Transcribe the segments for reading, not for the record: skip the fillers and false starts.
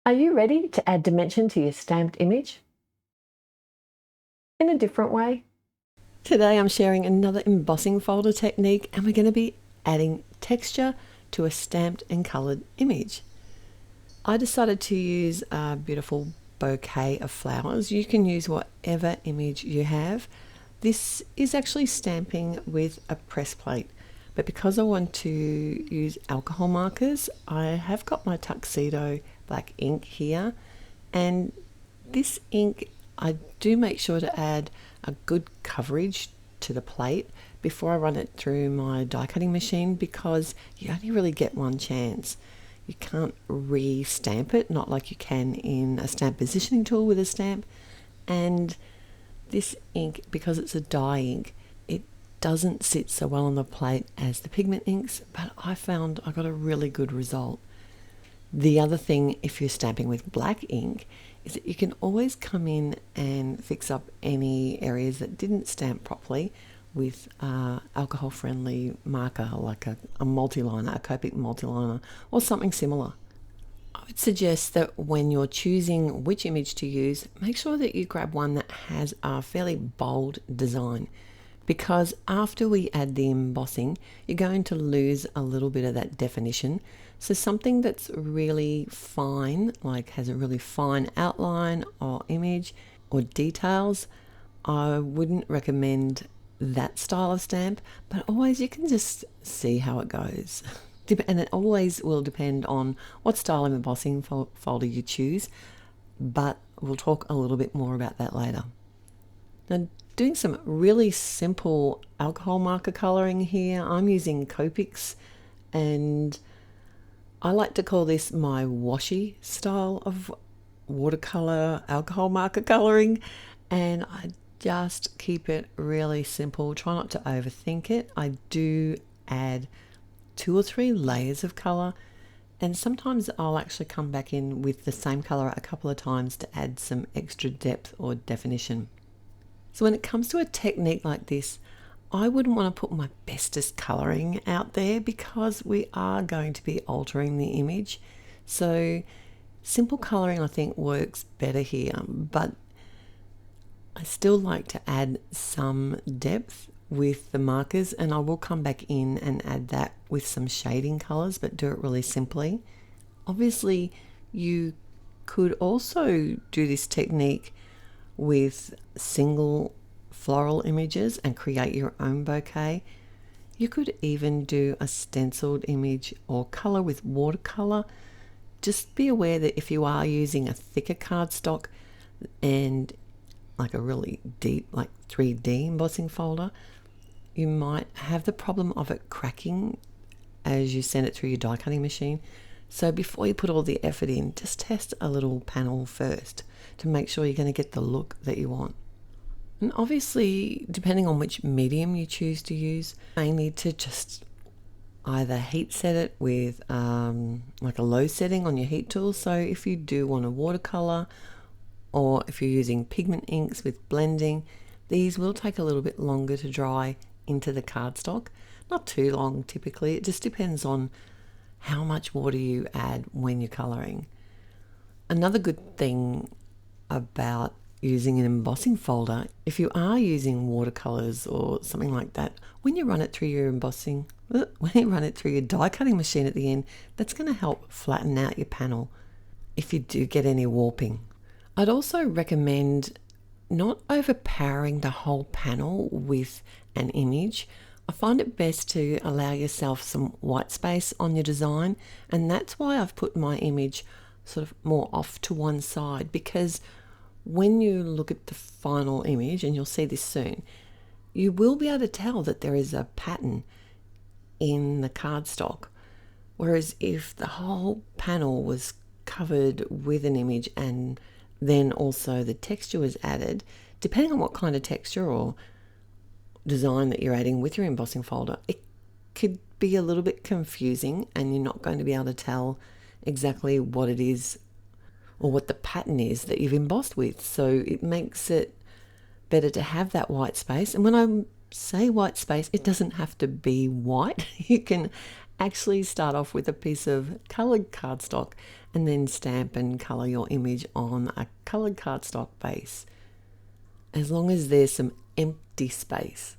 Are you ready to add dimension to your stamped image in a different way? Today I'm sharing another embossing folder technique, and we're going to be adding texture to a stamped and coloured image. I decided to use a beautiful bouquet of flowers. You can use whatever image you have. This is actually stamping with a press plate, but because I want to use alcohol markers, I have got my tuxedo black ink here, and this ink I do make sure to add a good coverage to the plate before I run it through my die cutting machine, because you only really get one chance. You can't re-stamp it, not like you can in a stamp positioning tool with a stamp. And this ink, because it's a dye ink, it doesn't sit so well on the plate as the pigment inks, but I found I got a really good result. The other thing, if you're stamping with black ink, is that you can always come in and fix up any areas that didn't stamp properly with alcohol-friendly marker, like a multi-liner, a Copic multi-liner, or something similar. I would suggest that when you're choosing which image to use, make sure that you grab one that has a fairly bold design, because after we add the embossing, you're going to lose a little bit of that definition. So something that's really fine, like has a really fine outline or image or details, I wouldn't recommend that style of stamp, but always you can just see how it goes. And it always will depend on what style of embossing folder you choose, but we'll talk a little bit more about that later. Now, doing some really simple alcohol marker coloring here, I'm using Copics, and I like to call this my washi style of watercolor alcohol marker coloring, and I just keep it really simple. Try not to overthink it. I do add 2 or 3 layers of color, and sometimes I'll actually come back in with the same color a couple of times to add some extra depth or definition. So when it comes to a technique like this, I wouldn't want to put my bestest colouring out there, because we are going to be altering the image. So simple colouring I think works better here, but I still like to add some depth with the markers, and I will come back in and add that with some shading colours, but do it really simply. Obviously, you could also do this technique with single floral images and create your own bouquet. You could even do a stenciled image or colour with watercolour. Just be aware that if you are using a thicker cardstock and like a really deep, like 3D embossing folder, you might have the problem of it cracking as you send it through your die cutting machine. So before you put all the effort in, just test a little panel first to make sure you're going to get the look that you want. And obviously, depending on which medium you choose to use, you may need to just either heat set it with like a low setting on your heat tool. So if you do want a watercolor, or if you're using pigment inks with blending, these will take a little bit longer to dry into the cardstock. Not too long typically, it just depends on how much water you add when you're coloring. Another good thing about using an embossing folder, if you are using watercolors or something like that, when you run it through your die cutting machine at the end, that's going to help flatten out your panel if you do get any warping. I'd also recommend not overpowering the whole panel with an image. I find it best to allow yourself some white space on your design, and that's why I've put my image sort of more off to one side, because when you look at the final image, and you'll see this soon, you will be able to tell that there is a pattern in the cardstock. Whereas if the whole panel was covered with an image and then also the texture was added, depending on what kind of texture or design that you're adding with your embossing folder, it could be a little bit confusing, and you're not going to be able to tell exactly what it is or what the pattern is that you've embossed with. So it makes it better to have that white space. And when I say white space, it doesn't have to be white. You can actually start off with a piece of colored cardstock and then stamp and colour your image on a coloured cardstock base, as long as there's some empty space.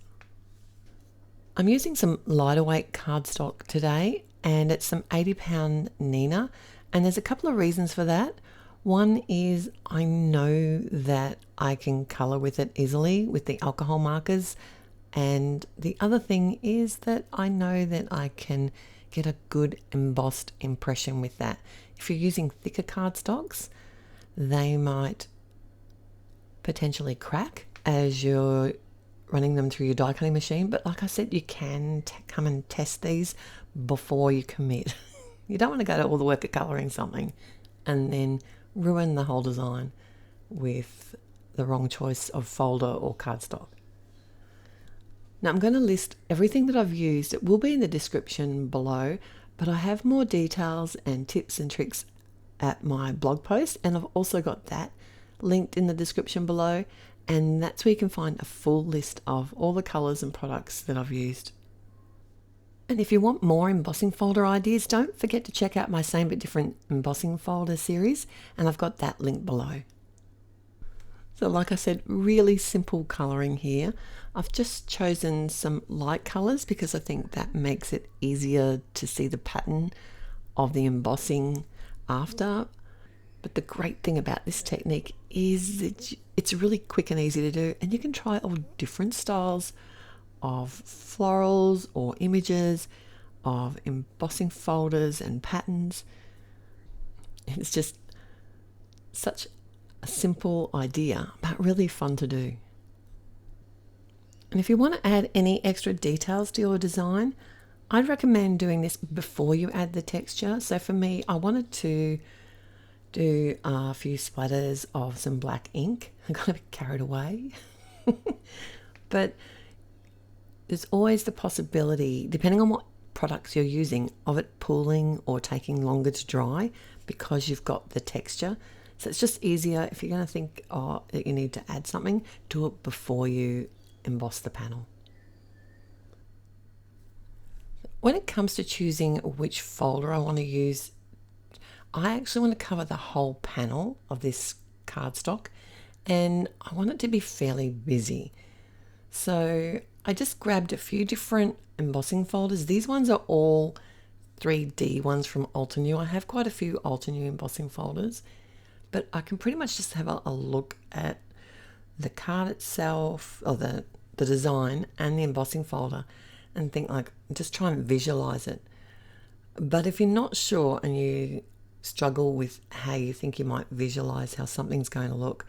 I'm using some lighter weight cardstock today, and it's some 80-pound Nina, and there's a couple of reasons for that. One is I know that I can colour with it easily with the alcohol markers, and the other thing is that I know that I can get a good embossed impression with that. If you're using thicker cardstocks, they might potentially crack as you're running them through your die cutting machine, but like I said, you can come and test these before you commit. You don't want to go to all the work of colouring something and then ruin the whole design with the wrong choice of folder or cardstock. Now I'm going to list everything that I've used. It will be in the description below, but I have more details and tips and tricks at my blog post, and I've also got that linked in the description below, and that's where you can find a full list of all the colours and products that I've used. And if you want more embossing folder ideas, don't forget to check out my Same But Different embossing folder series, and I've got that link below. So like I said, really simple colouring here. I've just chosen some light colours because I think that makes it easier to see the pattern of the embossing after. But the great thing about this technique is that it's really quick and easy to do, and you can try all different styles of florals or images, of embossing folders and patterns. It's just such a simple idea, but really fun to do. And if you want to add any extra details to your design, I'd recommend doing this before you add the texture. So for me, I wanted to do a few splatters of some black ink. I got a bit carried away. But there's always the possibility, depending on what products you're using, of it pooling or taking longer to dry because you've got the texture. So it's just easier if you're going to think that you need to add something, do it before you emboss the panel. When it comes to choosing which folder I want to use, I actually want to cover the whole panel of this cardstock, and I want it to be fairly busy. So I just grabbed a few different embossing folders. These ones are all 3D ones from Altenew. I have quite a few Altenew embossing folders, but I can pretty much just have a look at the card itself, or the design and the embossing folder, and think like, just try and visualize it. But if you're not sure and you struggle with how you think you might visualize how something's going to look,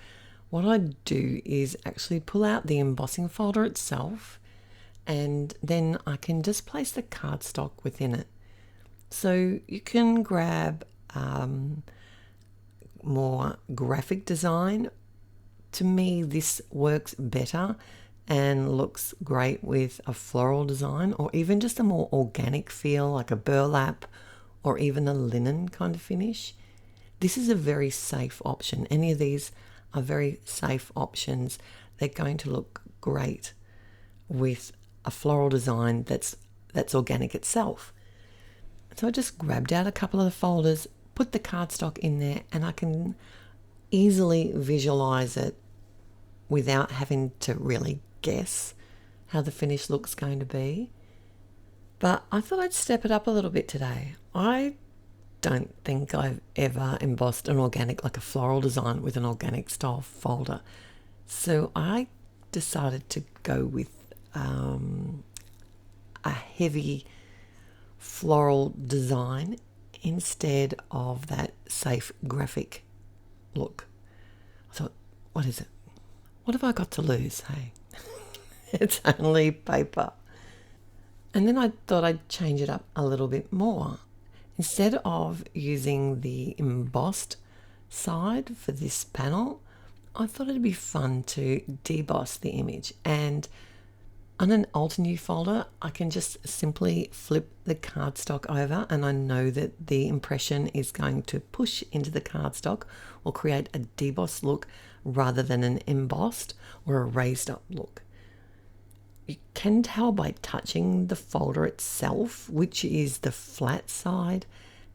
what I do is actually pull out the embossing folder itself, and then I can just place the cardstock within it. So you can grab more graphic design. To me, this works better and looks great with a floral design, or even just a more organic feel like a burlap or even a linen kind of finish. This is a very safe option. Any of these are very safe options. They're going to look great with a floral design that's organic itself. So I just grabbed out a couple of the folders, put the cardstock in there, and I can easily visualize it without having to really guess how the finish looks going to be. But I thought I'd step it up a little bit today. I don't think I've ever embossed an organic, like a floral design with an organic style folder. So I decided to go with a heavy floral design instead of that safe graphic look. I thought, what is it? What have I got to lose, hey? It's only paper. And then I thought I'd change it up a little bit more. Instead of using the embossed side for this panel, I thought it'd be fun to deboss the image. And on an Altenew folder, I can just simply flip the cardstock over, and I know that the impression is going to push into the cardstock or create a debossed look rather than an embossed or a raised up look. You can tell by touching the folder itself which is the flat side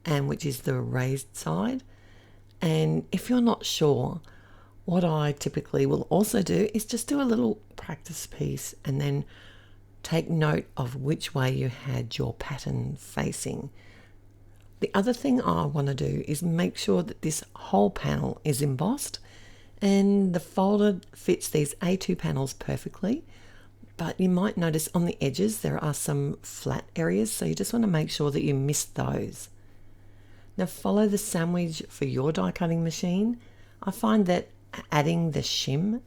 and which is the raised side. And if you're not sure, what I typically will also do is just do a little practice piece and then take note of which way you had your pattern facing. The other thing I want to do is make sure that this whole panel is embossed, and the folder fits these A2 panels perfectly, but you might notice on the edges there are some flat areas, so you just want to make sure that you miss those. Now follow the sandwich for your die cutting machine. I find that adding the shim,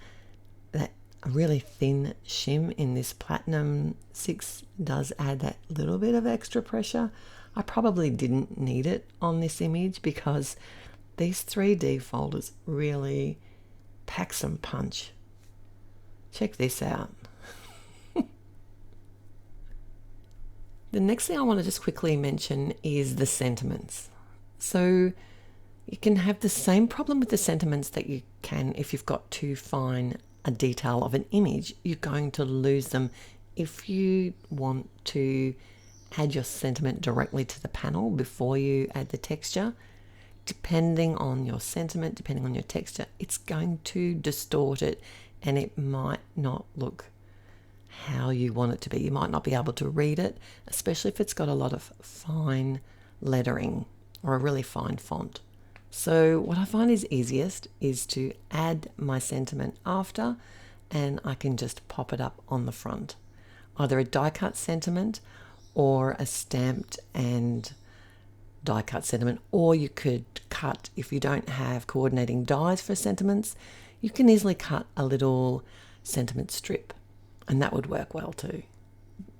that really thin shim in this Platinum 6 does add that little bit of extra pressure. I probably didn't need it on this image because these 3D folders really pack some punch. Check this out. The next thing I want to just quickly mention is the sentiments. So you can have the same problem with the sentiments that you can if you've got too fine a detail of an image. You're going to lose them if you want to add your sentiment directly to the panel before you add the texture. Depending on your sentiment, depending on your texture, it's going to distort it and it might not look how you want it to be. You might not be able to read it, especially if it's got a lot of fine lettering or a really fine font. So what I find is easiest is to add my sentiment after, and I can just pop it up on the front. Either a die cut sentiment or a stamped and die cut sentiment, or you could cut, if you don't have coordinating dies for sentiments, you can easily cut a little sentiment strip, and that would work well too.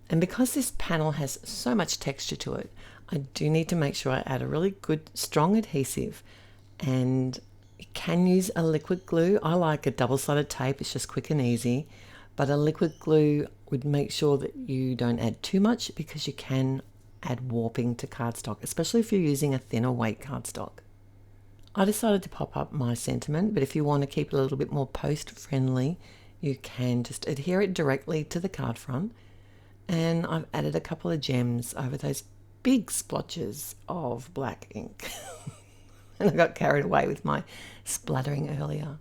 And because this panel has so much texture to it, I do need to make sure I add a really good strong adhesive, and you can use a liquid glue. I like a double-sided tape, it's just quick and easy, but a liquid glue would make sure that you don't add too much because you can add warping to cardstock, especially if you're using a thinner weight cardstock. I decided to pop up my sentiment, but if you want to keep it a little bit more post-friendly, you can just adhere it directly to the card front. And I've added a couple of gems over those big splotches of black ink. And I got carried away with my splattering earlier.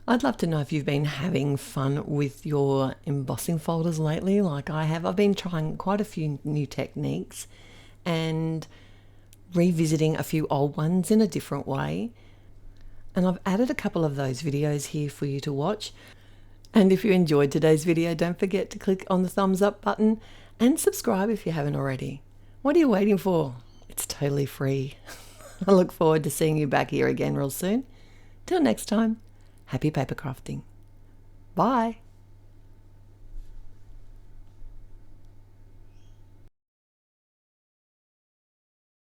I'd love to know if you've been having fun with your embossing folders lately like I have. I've been trying quite a few new techniques and revisiting a few old ones in a different way. And I've added a couple of those videos here for you to watch. And if you enjoyed today's video, don't forget to click on the thumbs up button and subscribe if you haven't already. What are you waiting for? It's totally free. I look forward to seeing you back here again real soon. Till next time, happy paper crafting. Bye.